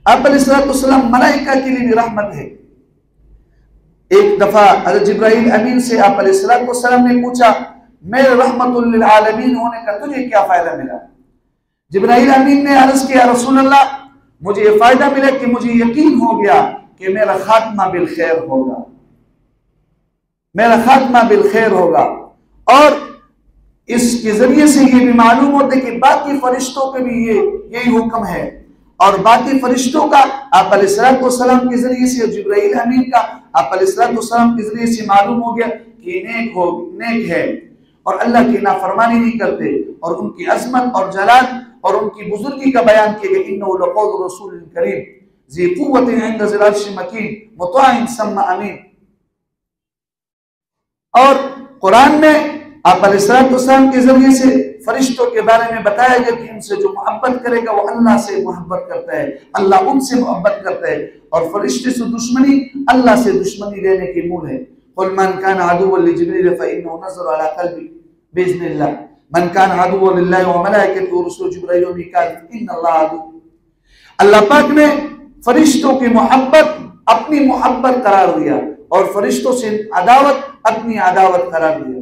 आप अलैहिस्सलाम मलाइका के लिए भी रहमत है। एक दफा हज़रत जिब्राइल अमीन से आप अलैहिस्सलाम ने पूछा, मेरे रहमतुल लिल आलमीन होने का तुझे क्या फायदा मिला? जिब्राइल अमीन ने अर्ज किया, रसूल अल्लाह, मुझे ये फायदा मिला कि मुझे यकीन हो गया कि मेरा खात्मा बिल खैर होगा, मेरा खात्मा बिल खैर होगा। और इसके जरिए से ये भी मालूम होता है कि बाकी फरिश्तों के भी यही हुक्म है, और बाकी फरिश्तों का आप अलैहिस्सलाम के जरिए से, जिब्राइल अमीन का आप अलैहिस्सलाम के जरिए से मालूम हो गया कि नेक है और अल्लाह की नाफरमानी नहीं करते, और उनकी अजमत और जलाल और उनकी बुजुर्गी का बयान किया गया। इन्नहु लक़ौलु रसूलिन करीम ज़ी क़ुव्वतिन इंद ज़िल अर्शि मकीन मुताइन सम्मा अमीन। और कुरान में आप अलैहिस्सलाम के जरिए से फरिश्तों के बारे में बताया गया कि उनसे जो मोहब्बत करेगा वो अल्लाह से मोहब्बत करता है, अल्लाह उनसे मोहब्बत करता है, और फरिश्ते से दुश्मनी अल्लाह से दुश्मनी लेने की मूल है। कुल मन कान अदुव्वन लिजिब्रील फइन्नहु नज़्ज़ला अला क़ल्बी बिइज़्निल्लाह मन कान अदुव्वन लिल्लाहि व मलाइकतिही व रुसुलिही जिब्रील व मीकाईल इन्नल्लाह अदुव्व। अल्लाह पाक ने फरिश्तों की मोहब्बत अपनी मोहब्बत करार दिया और फरिश्तों से अदावत अपनी अदावत करार दिया।